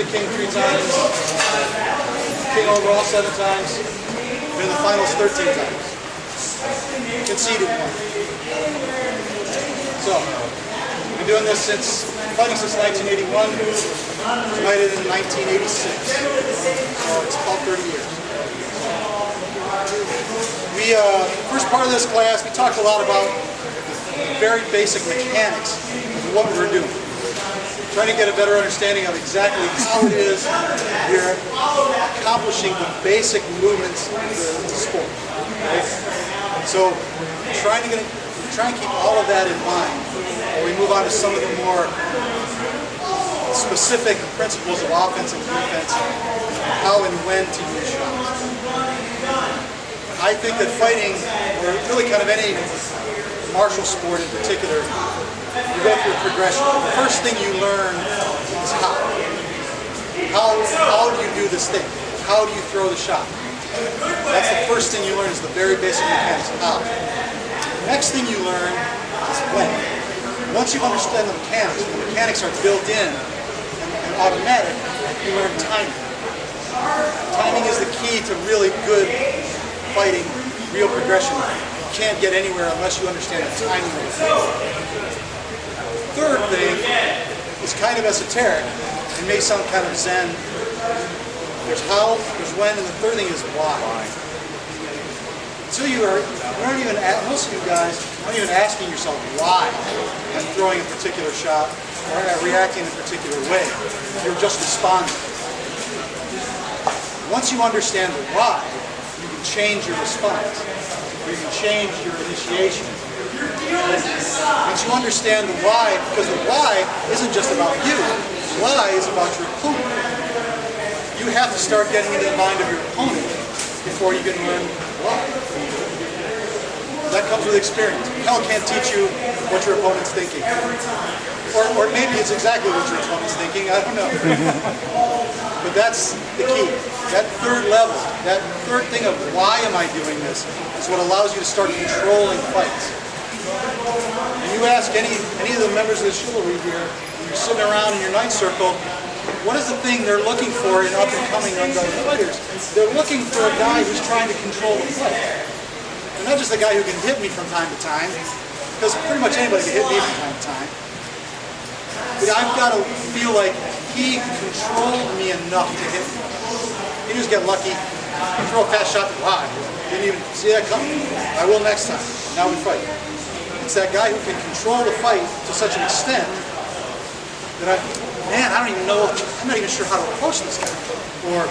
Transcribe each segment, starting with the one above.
a king 3 times, king overall 7 times, been in the finals 13 times. Conceded 1. So, been doing this fighting since 1981, united in 1986. So it's about 30 years. We, first part of this class, we talked a lot about very basic mechanics of what we're doing. Trying to get a better understanding of exactly how it is you're accomplishing the basic movements of the sport. Right? So trying to keep all of that in mind while we move on to some of the more specific principles of offense and defense, how and when to use shots. I think that fighting, or really kind of any martial sport in particular, you go through a progression. The first thing you learn is how. How do you do this thing? How do you throw the shot? That's the first thing you learn, is the very basic mechanics of how. The next thing you learn is when. Once you understand the mechanics are built in and automatic, you learn timing. Timing is the key to really good fighting, real progression. You can't get anywhere unless you understand the timing of the thing. Third thing is kind of esoteric. It may sound kind of zen. There's how, there's when, and the third thing is why. So most of you guys aren't even asking yourself why I'm throwing a particular shot or reacting in a particular way. You're just responding. Once you understand the why, you can change your response. You can change your initiation. Once you understand the why, because the why isn't just about you, the why is about your opponent. You have to start getting into the mind of your opponent before you can learn why. That comes with experience. Hell can't teach you what your opponent's thinking. Or maybe it's exactly what your opponent's thinking, I don't know. But that's the key. That third level, that third thing of why am I doing this, is what allows you to start controlling fights. And you ask any of the members of the chivalry here, when you're sitting around in your ninth circle, what is the thing they're looking for in up-and-coming unguarded fighters? They're looking for a guy who's trying to control the fight. And not just a guy who can hit me from time to time, because pretty much anybody can hit me from time to time. But I've got to feel like he controlled me enough to hit me. You just get lucky, you throw a fast shot, wow, didn't even see that coming. I will next time. Now we fight. It's that guy who can control the fight to such an extent that I'm not even sure how to approach this guy. Or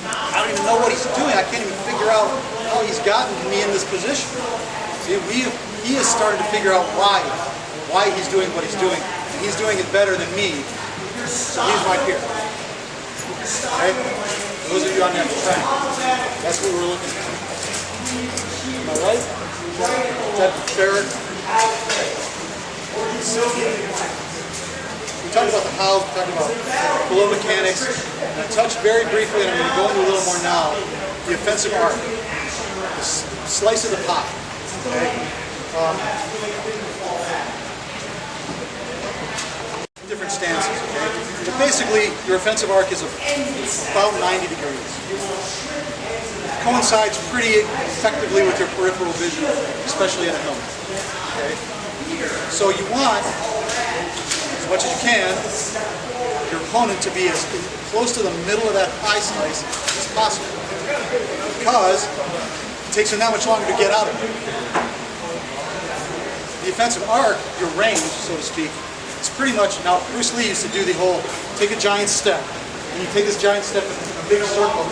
I don't even know what he's doing. I can't even figure out how he's gotten me in this position. See, he has started to figure out why he's doing what he's doing. And he's doing it better than me. So he's my peer. Right? Those of you on that track, that's what we're looking for. Am I right? Is that fair? We talked about the how, we talked about flow mechanics, and I touched very briefly, and I'm going to go into a little more now, the offensive arc, the slice of the pie. Okay? Different stances, okay? But basically, your offensive arc is about 90 degrees. It coincides pretty effectively with your peripheral vision, especially in a helmet. Okay? So you want, as much as you can, your opponent to be as close to the middle of that pie slice as possible, because it takes him that much longer to get out of it. The offensive arc, your range, so to speak, it's pretty much, now Bruce Lee used to do the whole, take a giant step, and you take this giant step in a big circle,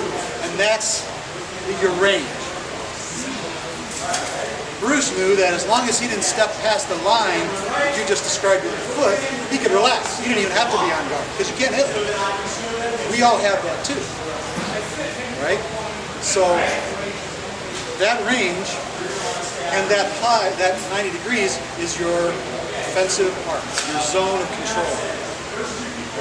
and that's your range. Bruce knew that as long as he didn't step past the line that you just described with your foot, he could relax. You didn't even have to be on guard, because you can't hit him. We all have that too, right? So that range and that pie, that 90 degrees, is your offensive arc, your zone of control.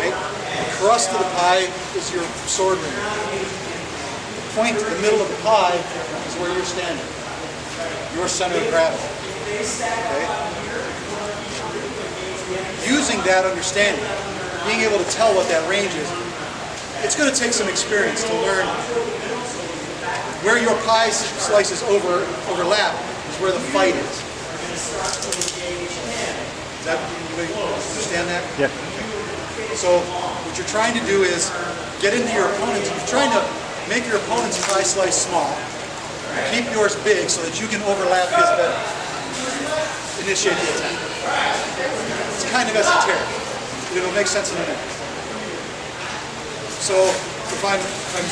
Right? The crust of the pie is your sword ring. The point in the middle of the pie is where you're standing. Your center of gravity. Okay? Using that understanding, being able to tell what that range is, it's going to take some experience to learn where your pie slices overlap is where the fight is. Does anybody understand that? Yeah. So what you're trying to do is get into your opponent's, you're trying to make your opponent's pie slice small, keep yours big so that you can overlap his better. Initiate the attack. It's kind of esoteric. It'll make sense in a minute. So if I'm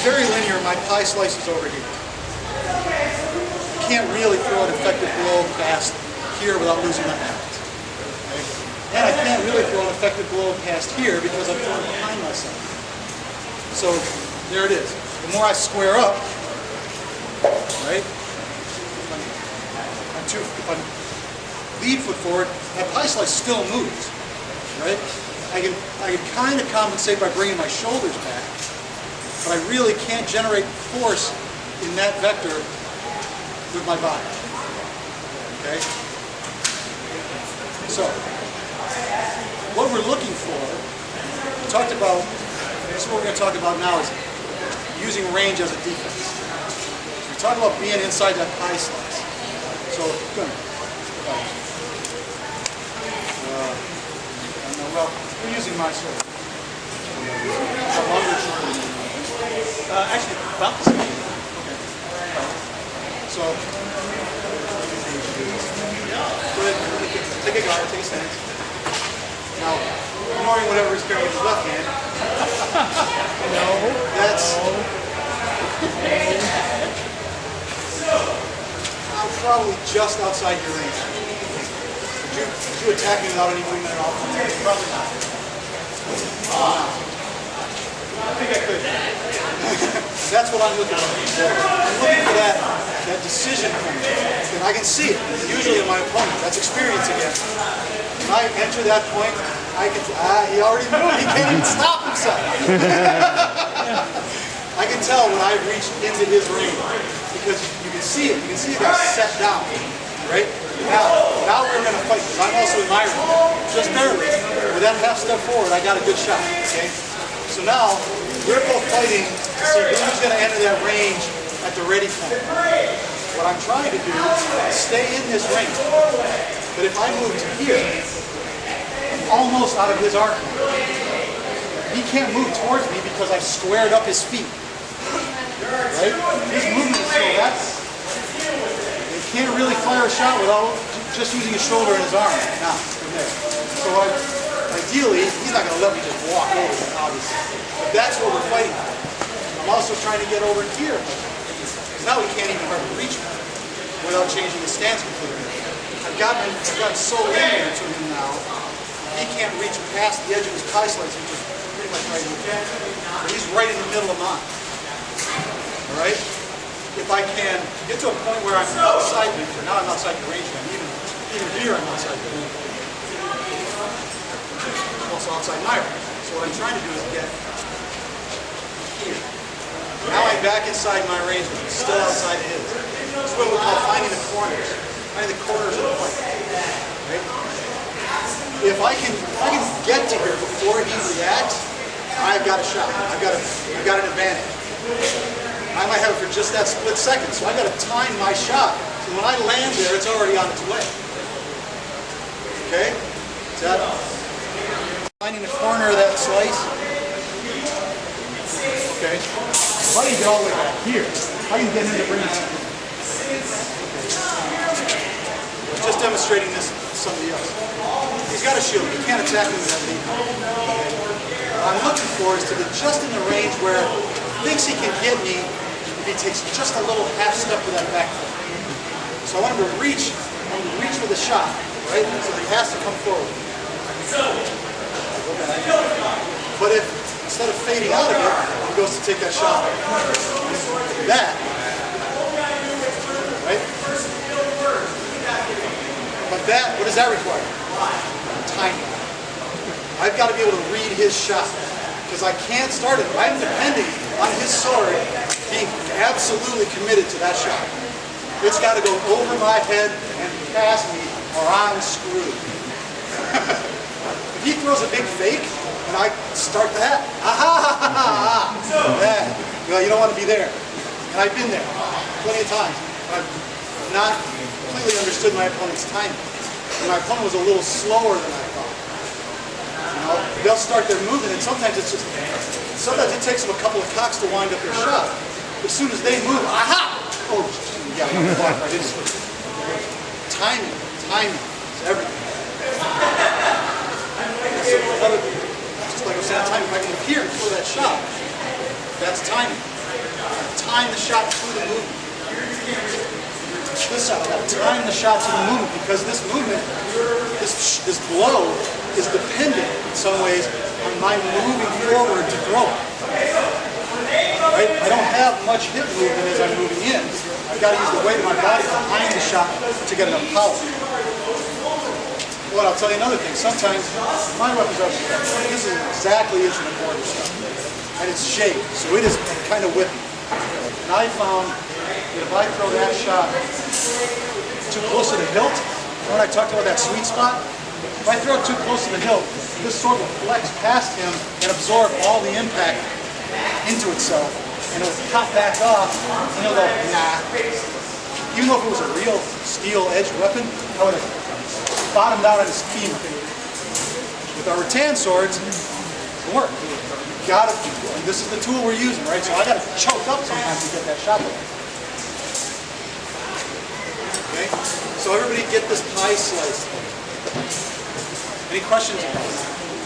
very linear, my pie slice is over here. I can't really throw an effective blow past here without losing my balance. And I can't really throw an effective blow past here because I'm throwing behind myself. So there it is. The more I square up, right? If I lead foot forward, my pie slice still moves, right? I can kind of compensate by bringing my shoulders back, but I really can't generate force in that vector with my body. Okay? So, what we're looking for, we talked about, this is what we're going to talk about now, is using range as a defense. So we talk about being inside that pie slice. So, good. Well, we're using my sword. A longer sword. Actually, about the same. Okay. So, go ahead, take a guard, take a stance. Now, ignoring whatever he's carrying in his left hand. No. That's. I'm probably just outside your range. Would you attack me without any movement at all? Probably not. I think I could. That's what I'm looking for. I'm looking for that decision point. And I can see it, usually in my opponent. That's experience again. When I enter that point, I can, he already moved. He can't even stop himself. I can tell when I've reached into his range. Because you can see it. You can see it got set down. Right? Now we're going to fight, because I'm also in my range. Just barely. With that half step forward, I got a good shot. Okay? So now, we're both fighting to see who's going to enter that range at the ready point. What I'm trying to do is stay in this range. But if I move to here, I'm almost out of his arc. He can't move towards me because I've squared up his feet. Right? His movement is so that's... He can't really fire a shot without just using his shoulder and his arm. Now, from there. So ideally, he's not going to let me just walk over it, obviously. But that's what we're fighting for. I'm also trying to get over here. Because now he can't even hardly reach me without changing his stance completely. I've gotten so linear to him now, he can't reach past the edge of his pie slice, which is pretty much right here. But he's right in the middle of mine. All right? If I can get to a point where I'm outside the range, now I'm outside the range, even here I'm outside the range. I'm also outside my range. So what I'm trying to do is get here. Now I'm back inside my range, but I'm still outside of his. This is what we call finding the corners. Finding the corners of the fight. Right? If I can get to here before he reacts, I've got a shot. I've got an advantage. I might have it for just that split second, so I've got to time my shot. So when I land there, it's already on its way. Okay? Is that finding the corner of that slice? Okay. If I can get all the way back here, I can get into range. Okay. Just demonstrating this to somebody else. He's got a shield. He can't attack me with that lead. What I'm looking for is to get just in the range where he thinks he can get me if he takes just a little half step with that back foot. So I want him to reach for the shot, right? So he has to come forward. But if instead of fading out of it, he goes to take that shot like that, right? But that, what does that require? Timing. I've got to be able to read his shot because I can't start it. I'm depending on his sword being absolutely committed to that shot. It's got to go over my head and past me or I'm screwed. If he throws a big fake and and I start that. You don't want to be there. And I've been there plenty of times. I've not completely understood my opponent's timing. And my opponent was a little slower than I thought. You know, they'll start their movement, and sometimes it takes them a couple of cocks to wind up their shot. As soon as they move, oh, yeah, right into it. Timing is everything. So just like I was saying, timing. If I can look here and throw that shot, that's timing. Time the shot through the movement. This shot, I gotta time the shot to the movement, because this movement, this blow is dependent in some ways on my moving forward to throw it. Right? I don't have much hip movement as I'm moving in. I've got to use the weight of my body behind the shot to get enough power. Well, I'll tell you another thing. Sometimes my weapons are, this is exactly instrument mortar stuff, and it's shaped, so it is kind of whippy. And I found that if I throw that shot too close to the hilt, when I talked about that sweet spot, if I throw it too close to the hilt, this sword will flex past him and absorb all the impact into itself, and it'll pop back off, and he'll go, nah. Even though if it was a real steel-edged weapon, I would have bottomed out on his femur. With our rattan swords, it worked. You got it. This is the tool we're using, right? So I got to choke up sometimes to get that shot there. Okay? So everybody get this pie slice. Any questions?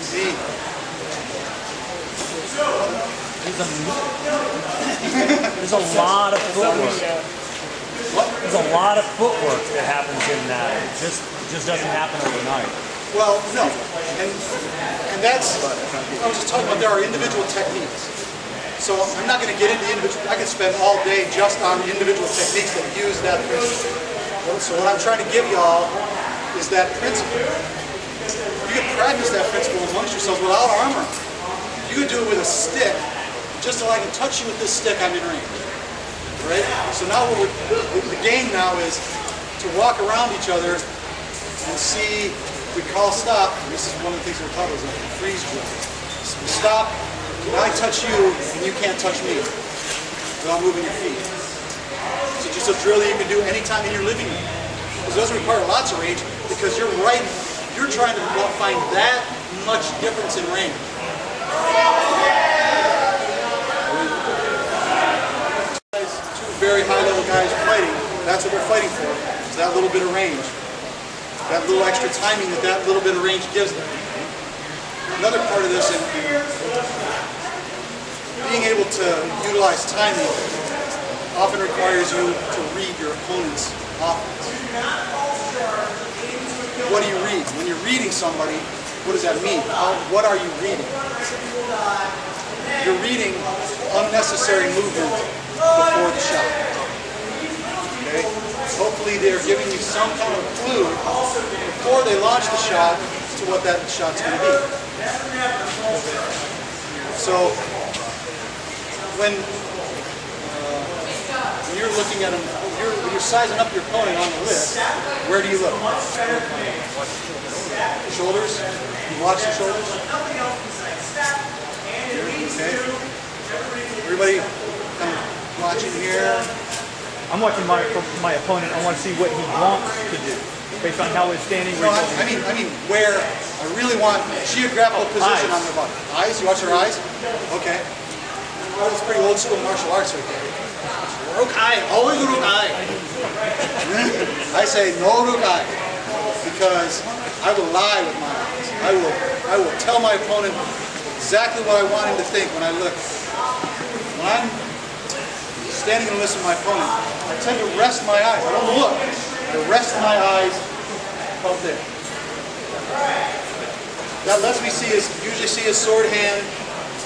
See? There's a lot of footwork. There's a lot of footwork that happens in that. It just doesn't happen overnight. Well, no. And that's, I was just talking about, there are individual techniques. So I'm not going to get into individual, I could spend all day just on individual techniques that use that principle. So what I'm trying to give y'all is that principle. You can practice that principle amongst yourselves without armor. You could do it with a stick, just so I can touch you with this stick, I'm in range. Right? So now the game now is to walk around each other and see, we call stop, and this is one of the things we're taught is a freeze drill. So stop, can I touch you and you can't touch me without moving your feet. So just a drill that you can do anytime in your living room. Because those require lots of range, because you're trying to find that much difference in range. Two very high-level guys fighting, that's what they're fighting for, is that little bit of range. That little extra timing that little bit of range gives them. Another part of this, being able to utilize timing often requires you to read your opponent's offense. What do you read? When you're reading somebody, what does that mean? What are you reading? You're reading unnecessary movement before the shot. Okay? Hopefully they're giving you some kind of clue before they launch the shot to what that shot's going to be. So when you're looking at them, when you're sizing up your opponent on the list, where do you look? Shoulders? You watch the shoulders? Okay. Everybody kind of watching here. I'm watching my opponent. I want to see what he wants to do based on how he's standing. No, I mean where I really want geographical position on their body. Eyes? You watch their eyes? Okay. Well, it's pretty old school martial arts right there. Rukai, always Rukai. I say no Rukai because I will lie with my eyes. I will tell my opponent exactly what I want him to think when I look. When I'm standing and listening to my opponent, I tend to rest my eyes. I don't look. I rest my eyes out there. That lets me usually see his sword hand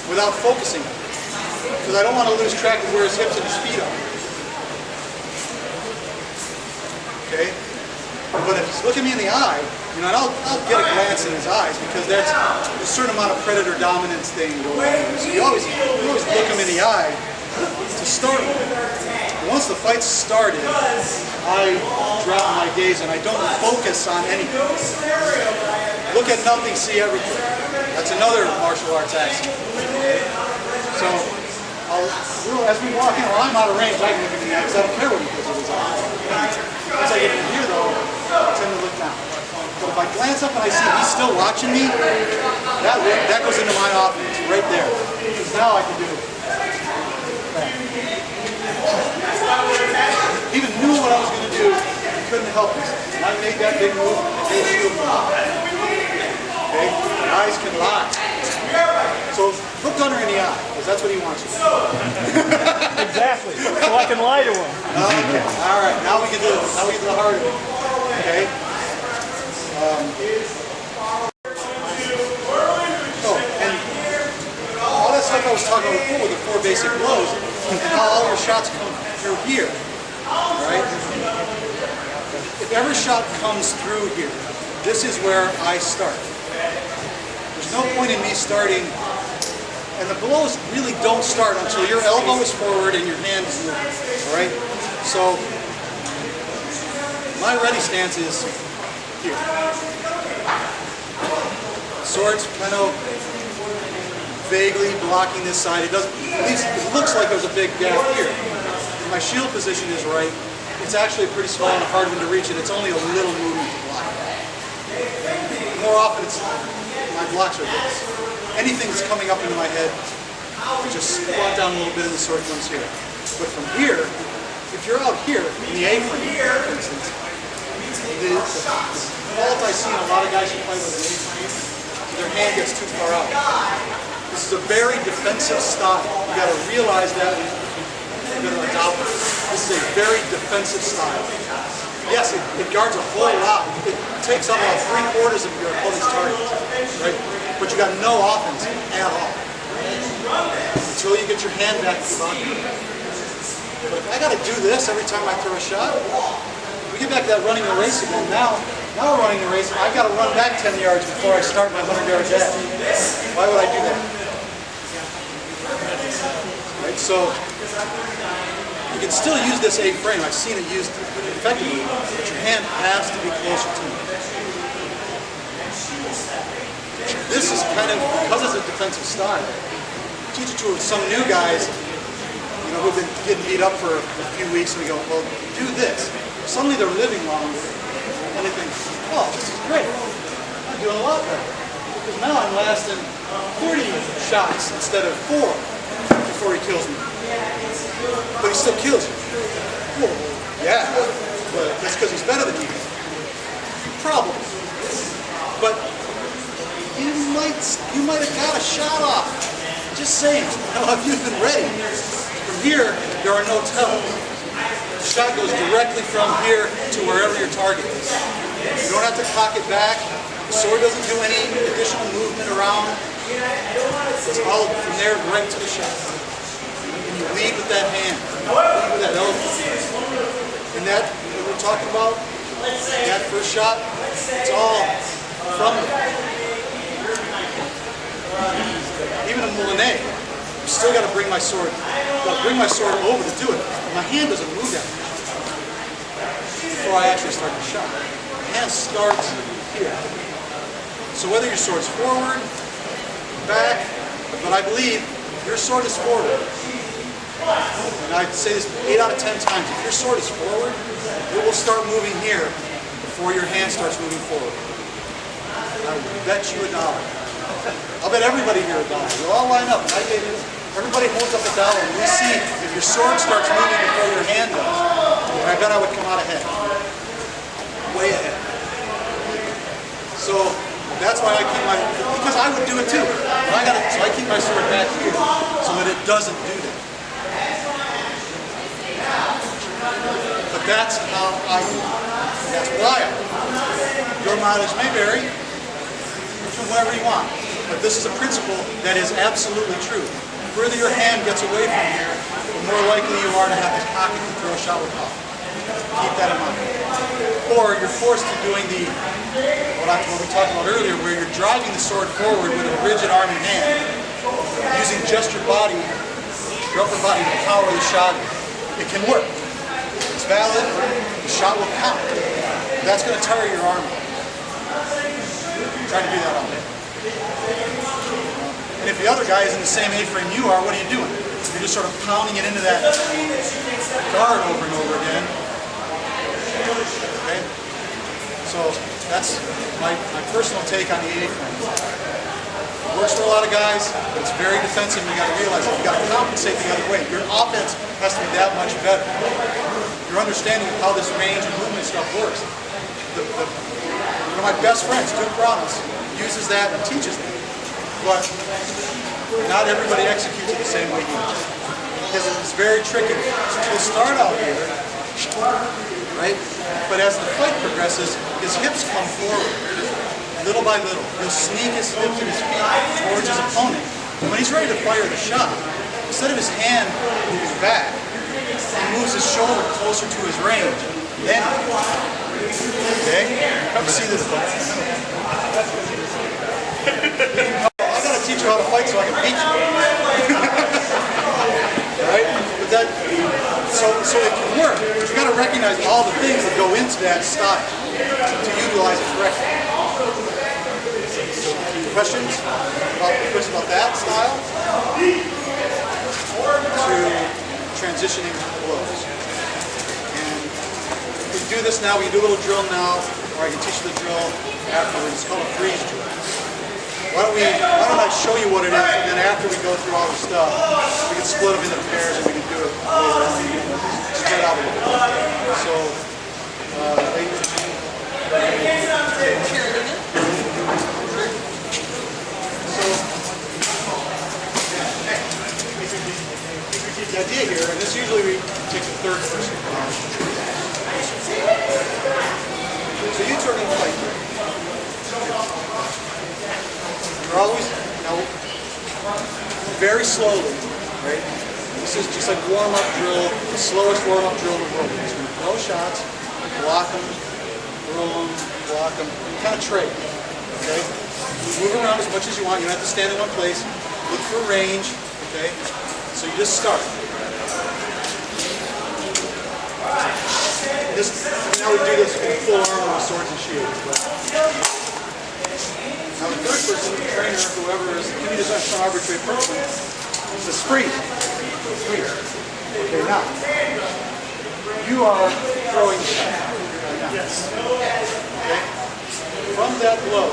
without focusing. Because I don't want to lose track of where his hips and his feet are. Okay? But if he's looking me in the eye, and I'll get a glance in his eyes because there's a certain amount of predator dominance thing going on. So you always look him in the eye to start with. But once the fight's started, I drop my gaze and I don't focus on anything. Look at nothing, see everything. That's another martial arts action. So, as we walk in, while I'm out of range, I can look at the guy because I don't care what he does with his eyes. Once I get in here, though, I tend to look down. But if I glance up and I see he's still watching me, that goes into my offense right there. Because now I can do that. He even knew what I was going to do. He couldn't help it. When I made that big move, I made a shield move. Okay? The eyes can lie. So look Gunner in the eye, because that's what he wants you to do. Exactly. So I can lie to him. Okay. All right. Now we can do it. Now we get to the heart of it. Okay. And all that stuff I was talking about before with the 4 basic blows, and how all your shots come through here, right? If every shot comes through here, this is where I start. There's no point in me starting, and the blows really don't start until your elbow is forward and your hand is moving, all right? So my ready stance is here. Sword's kind of vaguely blocking this side. It doesn't. At least it looks like there's a big gap here. If my shield position is right, it's actually pretty small and a hard one to reach it. It's only a little movement to block. More often, my blocks are this. Anything that's coming up into my head, I just squat down a little bit and the sword comes here. But from here, if you're out here in the A-frame, for instance, the fault I see in a lot of guys who play with an A-frame is their hand gets too far out. This is a very defensive style. You got to realize that when you're going to adopt it. This is a very defensive style. Yes, it guards a whole lot. It takes up about 3/4 of your opponent's targets, right? But you got no offense at all until you get your hand back to the body. But if I got to do this every time I throw a shot, we get back to that running the race again. Now we're running the race. I've got to run back 10 yards before I start my 100-yard dash. Why would I do that? Right, so you can still use this A-frame. I've seen it used effectively, but your hand has to be closer to it. This is kind of, because it's a defensive style, teach it to some new guys, who've been getting beat up for a few weeks, and we go, well, do this. Suddenly they're living longer, and they think, oh, this is great. I'm doing a lot better. Because now I'm lasting 30 shots instead of 4 before he kills me. But he still kills you. Well, yeah, but that's because he's better than you. Probably. But you might have got a shot off. Just saying, if you've been ready. From here, there are no tells. The shot goes directly from here to wherever your target is. You don't have to cock it back. The sword doesn't do any additional movement around. It's all from there right to the shot. And you lead with that hand. Lead with that elbow. And that we're talking about, that first shot, it's all from there. Even a Moulinet, I still got to bring my sword. I've got to bring my sword over to do it. My hand doesn't move that much before I actually start the shot. My hand starts here. So whether your sword's forward, back, but I believe your sword is forward. And I'd say this 8 out of 10 times. If your sword is forward, it will start moving here before your hand starts moving forward. And I would bet you $1. I'll bet everybody here $1. We'll all line up. Everybody holds up $1, and we see if your sword starts moving before your hand does. And I bet I would come out ahead. Way ahead. So that's why I keep because I would do it too. So I keep my sword back here so that it doesn't do that. But that's how I do it. That's why I do it. Your mileage may vary from whatever you want. But this is a principle that is absolutely true. The further your hand gets away from here, the more likely you are to have to cock it to throw a shot with power. Keep that in mind. Or you're forced to doing what we talked about earlier, where you're driving the sword forward with a rigid arm and hand, using just your body, your upper body to power the shot. It can work. It's valid. The shot will count. That's going to tire your arm out. Try to do that all day. And if the other guy is in the same A-frame you are, what are you doing? You're just sort of pounding it into that guard over and over again. Okay? So that's my personal take on the A-frame. It works for a lot of guys, but it's very defensive. You got to realize that you got to compensate the other way. Your offense has to be that much better. Your understanding of how this range and movement stuff works. One of my best friends, Thorgrimsson, uses that and teaches that. But not everybody executes it the same way he does. Because it's very tricky. He'll start out here, right? But as the fight progresses, his hips come forward, little by little. He'll sneak his hips and his feet towards his opponent. And when he's ready to fire the shot, instead of his hand moving back, he moves his shoulder closer to his range. Then, okay? Come see this. I gotta teach you how to fight so I can beat you. Right? But that, so it can work. But you gotta recognize all the things that go into that style to utilize it correctly. Questions about that style? To transitioning blows. And we do this now, we can do a little drill now, or I can teach you the drill afterwards. It's called a freeze drill. Why don't I show you what it is, and then after we go through all the stuff, we can split them into pairs and we can do it later on. Spread out a little bit. So, the idea here, and this usually we take the third person. So you two are going to fight. You're always, very slowly, right? This is just like warm-up drill, the slowest warm-up drill in the world. You're just going to throw shots, block them, throw them, block them, kind of trade, okay? Move around as much as you want. You don't have to stand in one place. Look for range, okay? So you just start. Now we do this with full armor with swords and shields. Now the third person, the trainer, whoever is, give me just some arbitrary person, says freeze. Freeze. Okay, now you are throwing the shot. Yes. Okay. From that blow,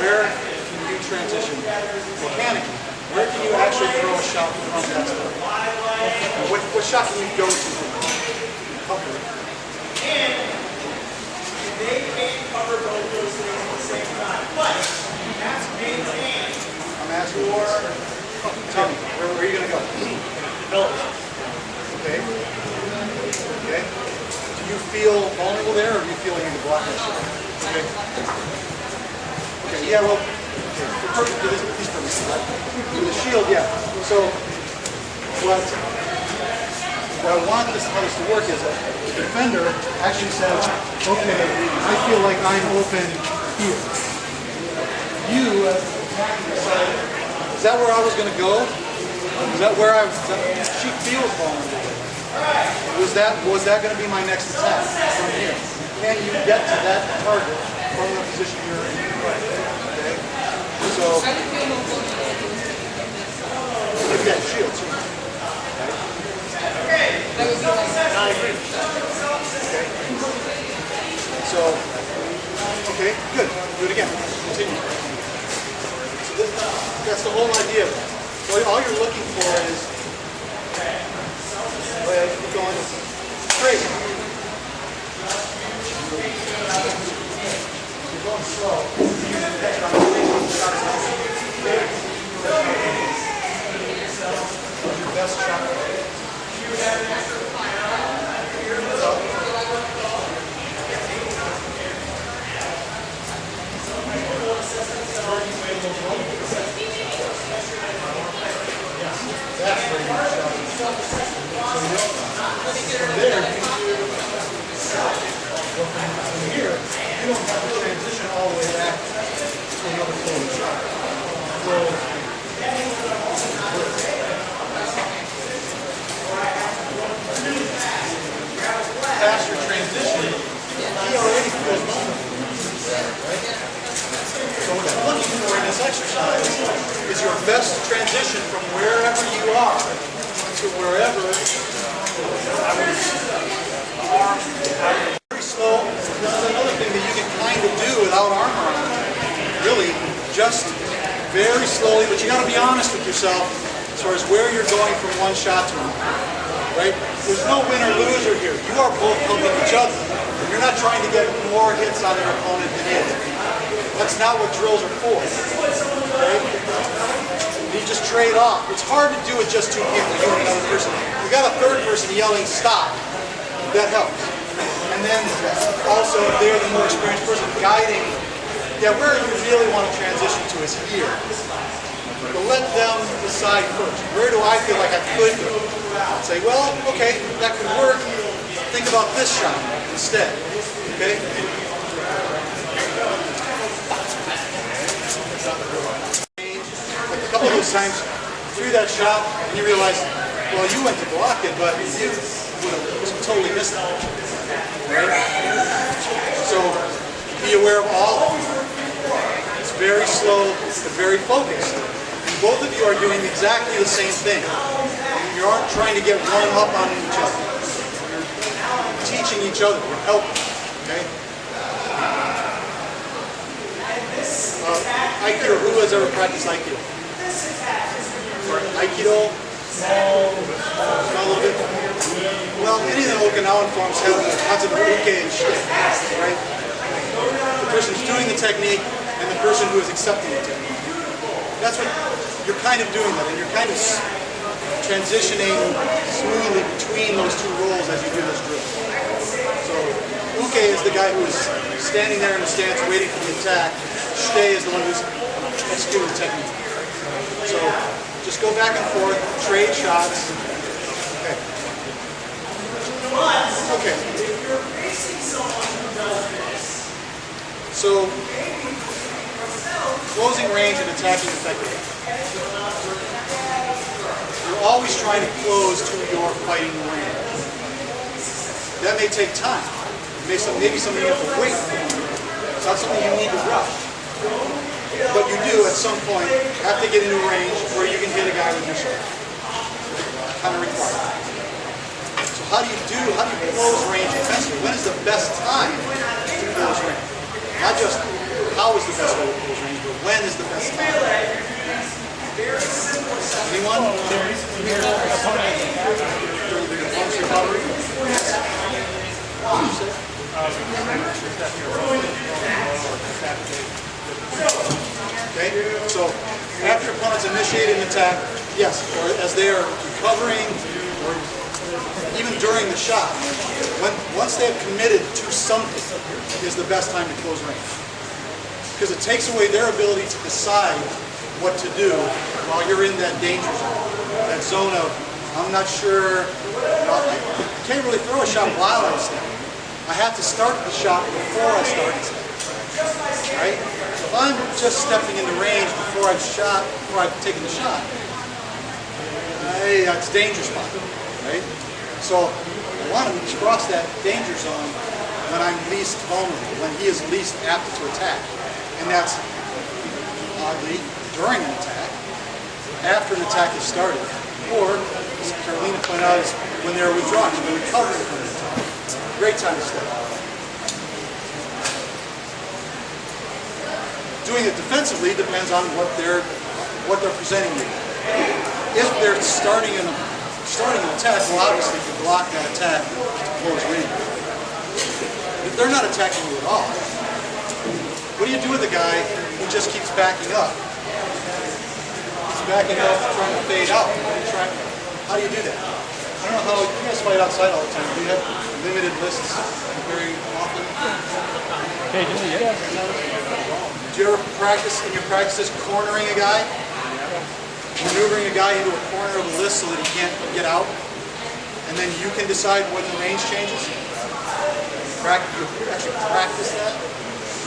where can you transition mechanically? Where can you actually throw a shot from that stuff? What shot can you go to? Cover. They may cover both those things at the same time, but that's maintained. I'm asking you. Tell me, where are you going to go? Okay. Okay. Do you feel vulnerable there, or do you feel like you can block that shot? Okay. Okay. Yeah. Well. For these purposes, right? With the shield, yeah. So what I want how this to work is that the defender actually says, okay, I feel like I'm open here. You, as an attacker, decide, is that where I was going to go? Is that where she feels vulnerable? Was that going to be my next attack from here? Can you get to that target from the position you're in? Okay? So, yeah, shield too. Okay. So, okay, good. Do it again. Continue. So that's the whole idea. So all you're looking for is, go ahead, keep going. Straight. You're going slow. Your best shot. That's very good shot. From there, from here, you don't have to transition all the way back to another forward shot. So, past your transition, he already feels vulnerable. Right? So what's looking for in this exercise is your best transition from wherever you are to wherever. Very slow. This is another thing that you can kind of do without armor on. Really, just very slowly, but you got to be honest with yourself as far as where you're going from one shot to another. Right? There's no winner loser here. You are both helping each other. You're not trying to get more hits on your opponent than his. That's not what drills are for. Right? You just trade off. It's hard to do with just two people, you and another person. You got a third person yelling stop. That helps. And then also, if they're the more experienced person guiding, yeah, where you really want to transition to is here. But let them decide first. Where do I feel like I could go? Say, well, okay, that could work. Think about this shot instead. Okay? Like a couple of those times through that shot, and you realize, well, you went to block it, but you would have totally missed it. Right? So be aware of all of it. It's very slow, but very focused. And both of you are doing exactly the same thing. You aren't trying to get one up on each other. You're teaching each other. You're helping. Okay? Aikido. Who has ever practiced Aikido? Or Aikido? Small a little bit. Well, any of the Okinawan forms have the concept of uke and shite, right? The person who's doing the technique and the person who is accepting the technique. That's what you're kind of doing that, and you're kind of transitioning smoothly between those two roles as you do this drill. So, uke is the guy who is standing there in the stance waiting for the attack. Shite is the one who's executing the technique. So, just go back and forth, trade shots. Okay. Okay. So, closing range and attacking effectively. You're always trying to close to your fighting range. That may take time. Maybe something you have to wait for. It's not something you need to rush. But you do, at some point, have to get into a range where you can hit a guy with your sword. Kind of required. So how do you close range intensely? When is the best time to close range? Not just how is the best way to close range, but when is the best time? Anyone? During the opponent's recovery? What did you say? Okay, so after opponents initiate an attack, yes, or as they are recovering, or even during the shot, once they have committed to something, is the best time to close range. Because it takes away their ability to decide what to do while you're in that danger zone. That zone of, I'm not sure, I can't really throw a shot while I'm stepping. I have to start the shot before I start the step. Right? If I'm just stepping into range before I've taken the shot, that's danger spot, right? So I want to cross that danger zone when I'm least vulnerable, when he is least apt to attack. And that's oddly during an attack, after an attack has started, or as Carolina pointed out, is when they're withdrawing, when they're recovering from an attack. Great time to step. Doing it defensively depends on what they're presenting you. If they're starting an attack, well, obviously you block that attack to close range. If they're not attacking you at all, what do you do with a guy who just keeps backing up? He's backing up, trying to fade out. How do you do that? I don't know how you guys fight outside all the time. Do you have limited lists very often? Occasionally, yeah. Do you ever practice in your practices cornering a guy? Maneuvering a guy into a corner of the list so that he can't get out? And then you can decide when the range changes? You actually practice that?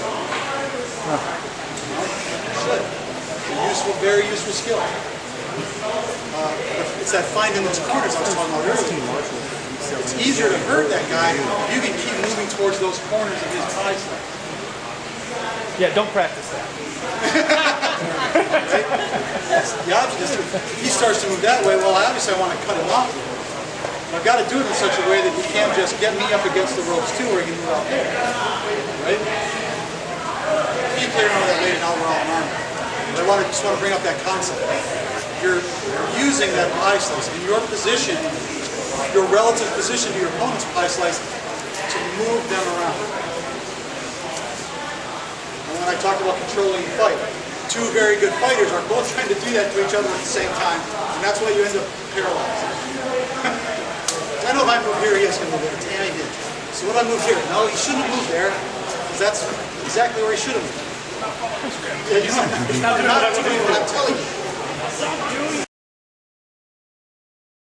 No? You should. It's a very useful skill. It's that finding those corners I was talking about earlier. It's easier to hurt that guy if you can keep moving towards those corners of his bicep. Yeah, don't practice that. Right? The object is, if he starts to move that way, well, obviously I want to cut him off. I've got to do it in such a way that he can't just get me up against the ropes too, where he can move out there. Right? Be clear on that later, now we're all in armor. But I just want to bring up that concept. You're using that pie slice in your position, your relative position to your opponent's pie slice, to move them around. And when I talked about controlling the fight, two very good fighters are both trying to do that to each other at the same time, and that's why you end up paralyzed. I know if I move here, he has to move there. Yeah, he did. So what if I move here? No, he shouldn't have moved there, because that's exactly where he should have moved. Yeah, you're not doing what I'm telling you.